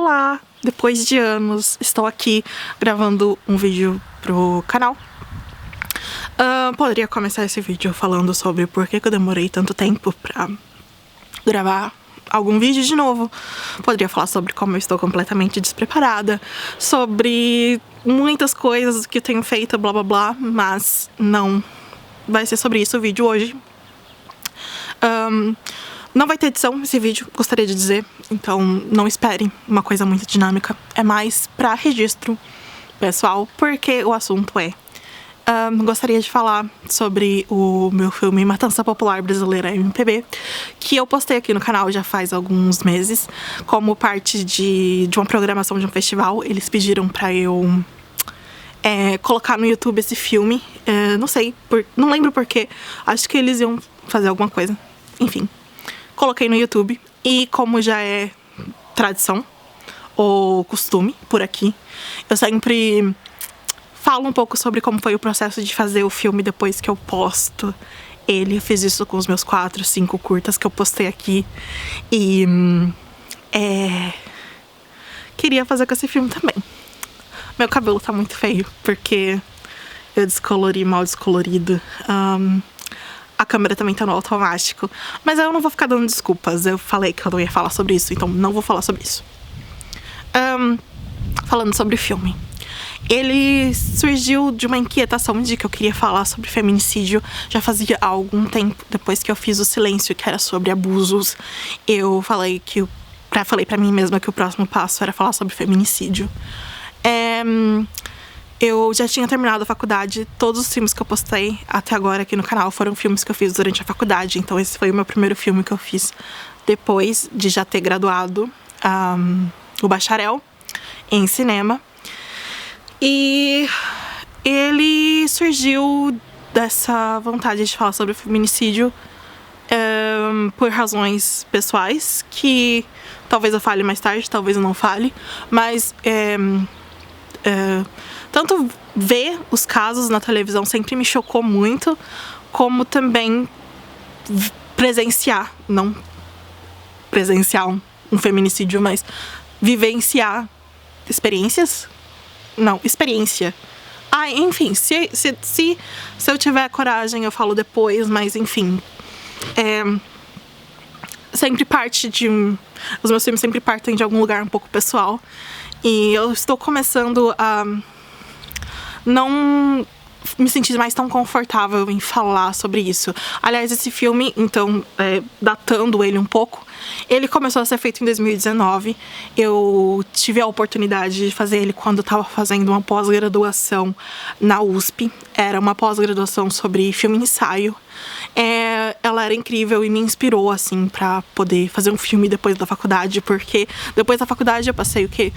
Olá! Depois de anos, estou aqui gravando um vídeo pro canal. Poderia começar esse vídeo falando sobre por que eu demorei tanto tempo pra gravar algum vídeo de novo. Poderia falar sobre como eu estou completamente despreparada, sobre muitas coisas que eu tenho feito, blá blá blá, mas não vai ser sobre isso o vídeo hoje. Não vai ter edição esse vídeo, gostaria de dizer, então não espere uma coisa muito dinâmica. É mais pra registro pessoal, porque o assunto é... gostaria de falar sobre o meu filme Matança Popular Brasileira MPB, que eu postei aqui no canal já faz alguns meses, como parte de uma programação de um festival. Eles pediram pra eu colocar no YouTube esse filme, não lembro porquê, acho que eles iam fazer alguma coisa, enfim. Coloquei no YouTube e, como já é tradição ou costume por aqui, eu sempre falo um pouco sobre como foi o processo de fazer o filme depois que eu posto ele. Eu fiz isso com os meus 4, 5 curtas que eu postei aqui e queria fazer com esse filme também. Meu cabelo tá muito feio porque eu descolori mal descolorido. A câmera também tá no automático. Mas eu não vou ficar dando desculpas. Eu falei que eu não ia falar sobre isso, então não vou falar sobre isso. Falando sobre o filme. Ele surgiu de uma inquietação de que eu queria falar sobre feminicídio. Já fazia algum tempo, depois que eu fiz o Silêncio, que era sobre abusos. Eu falei pra mim mesma que o próximo passo era falar sobre feminicídio. Eu já tinha terminado a faculdade. Todos os filmes que eu postei até agora aqui no canal foram filmes que eu fiz durante a faculdade. Então esse foi o meu primeiro filme que eu fiz depois de já ter graduado o bacharel em cinema. E ele surgiu dessa vontade de falar sobre feminicídio por razões pessoais, que talvez eu fale mais tarde, talvez eu não fale. Mas tanto ver os casos na televisão sempre me chocou muito, como também não presenciar um feminicídio, mas vivenciar experiência. Enfim, se eu tiver coragem eu falo depois, mas enfim. Sempre parte os meus filmes sempre partem de algum lugar um pouco pessoal. E eu estou começando a não me sentir mais tão confortável em falar sobre isso. Aliás, esse filme, então, datando ele um pouco, ele começou a ser feito em 2019. Eu tive a oportunidade de fazer ele quando eu estava fazendo uma pós-graduação na USP. Era uma pós-graduação sobre filme-ensaio. Ela era incrível e me inspirou, assim, pra poder fazer um filme depois da faculdade, porque depois da faculdade eu passei porque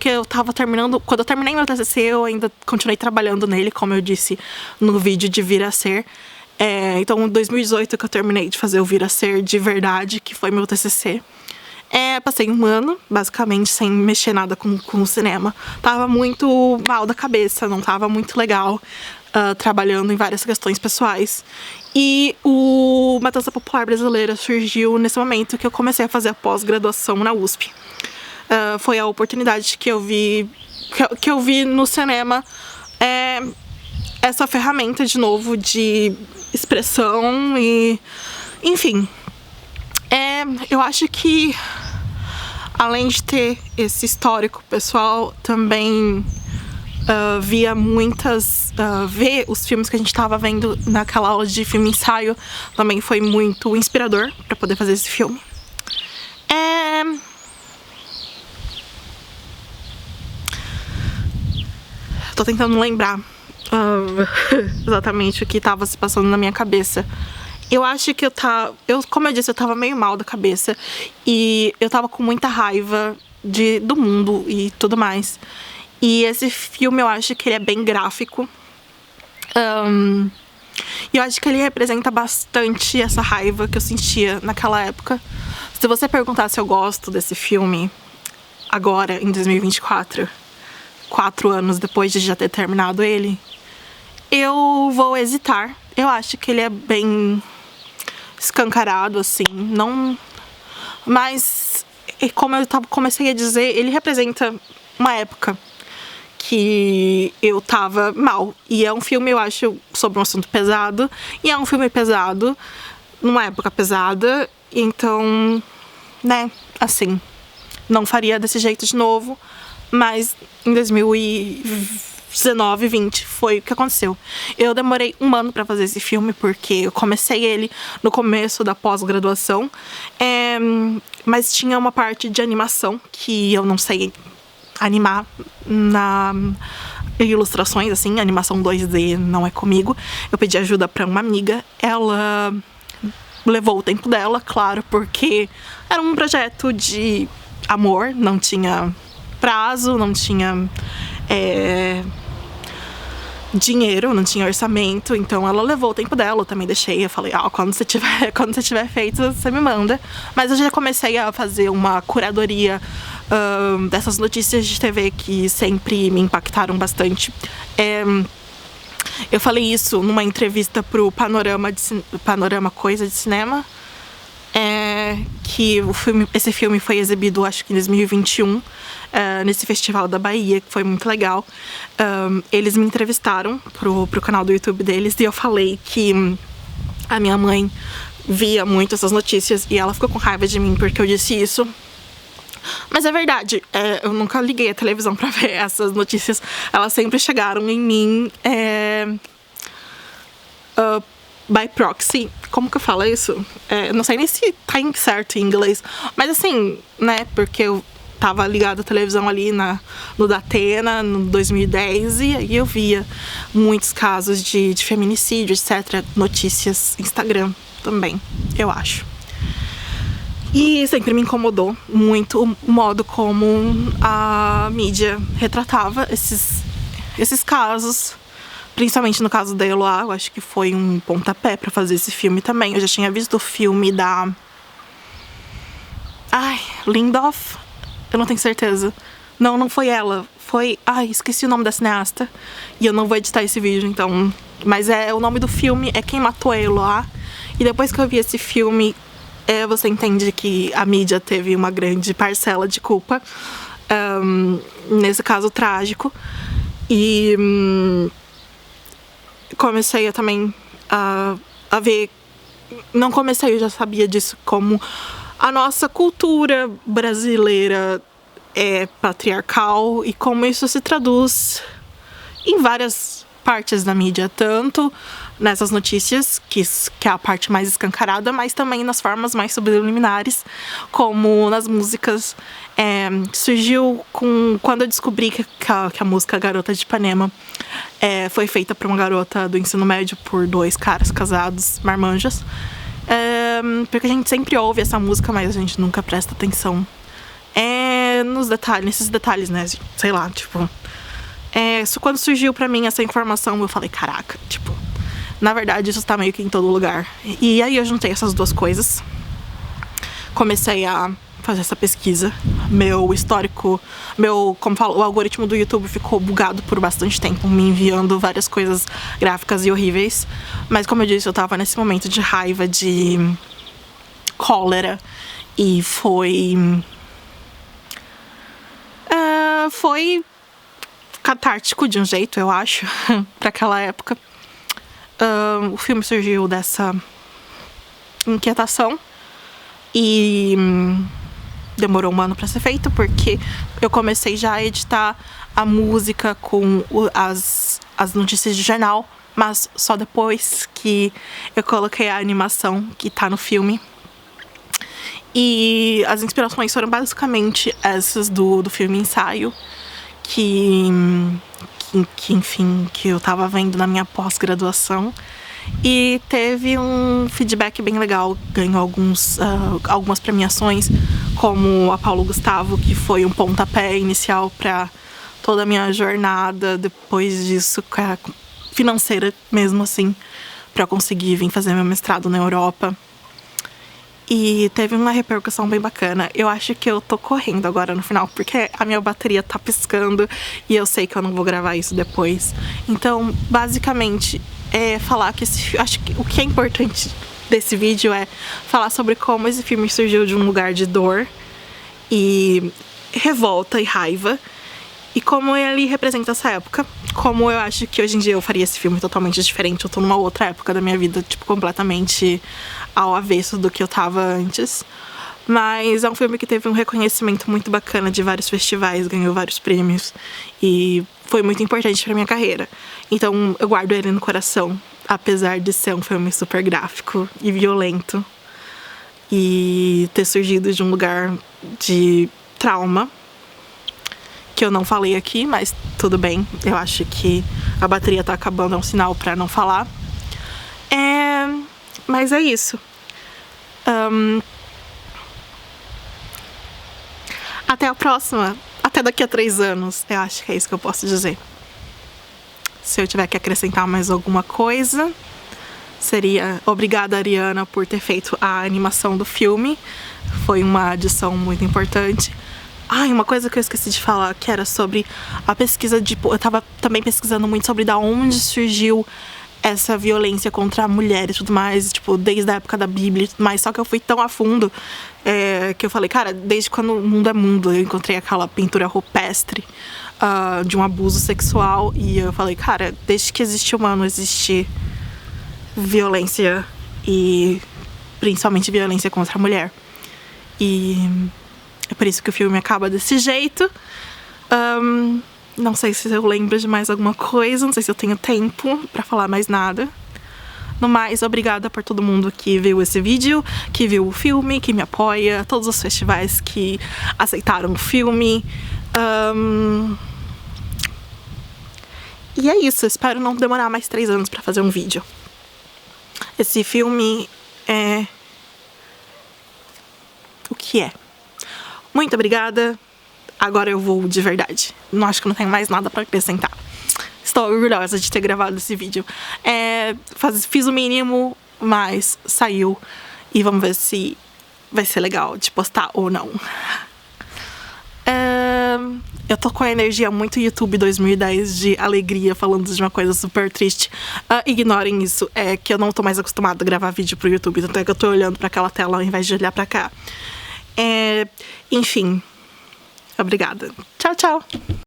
eu tava terminando... Quando eu terminei meu TCC, eu ainda continuei trabalhando nele, como eu disse no vídeo de Vir a Ser. Então, em 2018 que eu terminei de fazer o Vir a Ser de verdade, que foi meu TCC. Passei um ano, basicamente, sem mexer nada com o cinema. Tava muito mal da cabeça, não tava muito legal, trabalhando em várias questões pessoais. E o Matança Popular Brasileira surgiu nesse momento que eu comecei a fazer a pós-graduação na USP. Foi a oportunidade que eu vi no cinema, essa ferramenta de novo de expressão e, enfim, eu acho que além de ter esse histórico pessoal, também ver os filmes que a gente estava vendo naquela aula de filme ensaio também foi muito inspirador para poder fazer esse filme. Tô tentando lembrar exatamente o que tava se passando na minha cabeça. Eu acho que como eu disse, eu tava meio mal da cabeça. E eu tava com muita raiva do mundo e tudo mais. E esse filme, eu acho que ele é bem gráfico. E eu acho que ele representa bastante essa raiva que eu sentia naquela época. Se você perguntar se eu gosto desse filme agora, em 2024... 4 anos depois de já ter terminado ele, eu vou hesitar. Eu acho que ele é bem escancarado, assim, não... Mas e como eu comecei a dizer, ele representa uma época que eu tava mal. E é um filme, eu acho, sobre um assunto pesado. E é um filme pesado, numa época pesada. Então, né, assim, não faria desse jeito de novo. Mas em 2019, 20 foi o que aconteceu. Eu demorei 1 ano pra fazer esse filme, porque eu comecei ele no começo da pós-graduação. Mas tinha uma parte de animação que eu não sei animar na ilustrações, assim, animação 2D não é comigo. Eu pedi ajuda pra uma amiga, ela levou o tempo dela, claro, porque era um projeto de amor, não tinha prazo, não tinha dinheiro, não tinha orçamento, então ela levou o tempo dela, eu também deixei, eu falei, quando você tiver feito, você me manda. Mas eu já comecei a fazer uma curadoria dessas notícias de TV que sempre me impactaram bastante. Eu falei isso numa entrevista pro Panorama Coisa de Cinema, que esse filme foi exibido, acho que em 2021, nesse Festival da Bahia, que foi muito legal. Eles me entrevistaram pro canal do YouTube deles e eu falei que a minha mãe via muito essas notícias e ela ficou com raiva de mim porque eu disse isso. Mas é verdade, eu nunca liguei a televisão pra ver essas notícias. Elas sempre chegaram em mim by proxy. Como que eu falo isso? Não sei nem se tá certo em inglês. Mas assim, né, porque eu tava ligada à televisão ali no Datena, no 2010, e aí eu via muitos casos de feminicídio, etc. Notícias, Instagram também, eu acho. E sempre me incomodou muito o modo como a mídia retratava esses casos. Principalmente no caso da Eloá, eu acho que foi um pontapé pra fazer esse filme também. Eu já tinha visto o filme da... Lindoff? Eu não tenho certeza. Não foi ela. Foi... esqueci o nome da cineasta. E eu não vou editar esse vídeo, então... Mas o nome do filme é Quem Matou a Eloá. E depois que eu vi esse filme, você entende que a mídia teve uma grande parcela de culpa. Nesse caso trágico. E... comecei também a ver... Não comecei, eu já sabia disso, como a nossa cultura brasileira é patriarcal e como isso se traduz em várias partes da mídia, tanto nessas notícias, que é a parte mais escancarada, mas também nas formas mais subliminares, como nas músicas. Surgiu quando eu descobri que a música Garota de Ipanema foi feita por uma garota do ensino médio por 2 caras casados, marmanjos. Porque a gente sempre ouve essa música, mas a gente nunca presta atenção nesses detalhes, né? Sei lá, tipo... quando surgiu pra mim essa informação, eu falei, caraca, tipo... Na verdade, isso tá meio que em todo lugar. E aí eu juntei essas duas coisas. Comecei a fazer essa pesquisa. Meu histórico... como falo, o algoritmo do YouTube ficou bugado por bastante tempo, me enviando várias coisas gráficas e horríveis. Mas como eu disse, eu tava nesse momento de raiva, de cólera. E foi catártico de um jeito, eu acho, pra aquela época. O filme surgiu dessa inquietação e demorou 1 ano pra ser feito, porque eu comecei já a editar a música com as notícias de jornal, mas só depois que eu coloquei a animação que tá no filme. E as inspirações foram basicamente essas do filme Ensaio, que enfim, que eu tava vendo na minha pós-graduação. E teve um feedback bem legal, ganhou algumas premiações, como a Paulo Gustavo, que foi um pontapé inicial pra toda a minha jornada depois disso, financeira mesmo assim, pra eu conseguir vir fazer meu mestrado na Europa. E teve uma repercussão bem bacana. Eu acho que eu tô correndo agora no final, porque a minha bateria tá piscando e eu sei que eu não vou gravar isso depois. Então, basicamente, falar que acho que o que é importante desse vídeo é falar sobre como esse filme surgiu de um lugar de dor e revolta e raiva. E como ele representa essa época, como eu acho que hoje em dia eu faria esse filme totalmente diferente. Eu tô numa outra época da minha vida, tipo, completamente ao avesso do que eu tava antes. Mas é um filme que teve um reconhecimento muito bacana de vários festivais, ganhou vários prêmios e foi muito importante pra minha carreira. Então eu guardo ele no coração, apesar de ser um filme super gráfico e violento e ter surgido de um lugar de trauma, que eu não falei aqui, mas tudo bem. Eu acho que a bateria tá acabando, é um sinal pra não falar. Mas é isso. Até a próxima. Até daqui a 3 anos. Eu acho que é isso que eu posso dizer. Se eu tiver que acrescentar mais alguma coisa, seria obrigada, Ariana, por ter feito a animação do filme. Foi uma adição muito importante. Uma coisa que eu esqueci de falar, que era sobre a pesquisa de... Eu tava também pesquisando muito sobre da onde surgiu essa violência contra a mulher e tudo mais, tipo, desde a época da Bíblia e tudo mais. Só que eu fui tão a fundo que eu falei, cara, desde quando o mundo é mundo, eu encontrei aquela pintura rupestre de um abuso sexual. E eu falei, cara, desde que existe humano, existe violência e principalmente violência contra a mulher. E é por isso que o filme acaba desse jeito. Não sei se eu lembro de mais alguma coisa, não sei se eu tenho tempo pra falar mais nada. No mais, obrigada por todo mundo que viu esse vídeo, que viu o filme, que me apoia, todos os festivais que aceitaram o filme. E é isso, espero não demorar mais 3 anos pra fazer um vídeo. Esse filme é o que é. Muito obrigada. Agora eu vou de verdade. Acho que não tenho mais nada pra acrescentar. Estou orgulhosa de ter gravado esse vídeo. Fiz o mínimo, mas saiu. E vamos ver se vai ser legal de postar ou não. Eu tô com a energia muito YouTube 2010 de alegria, falando de uma coisa super triste. Ignorem isso, é que eu não tô mais acostumada a gravar vídeo pro YouTube. Tanto é que eu tô olhando pra aquela tela ao invés de olhar pra cá. Enfim, obrigada. Tchau, tchau!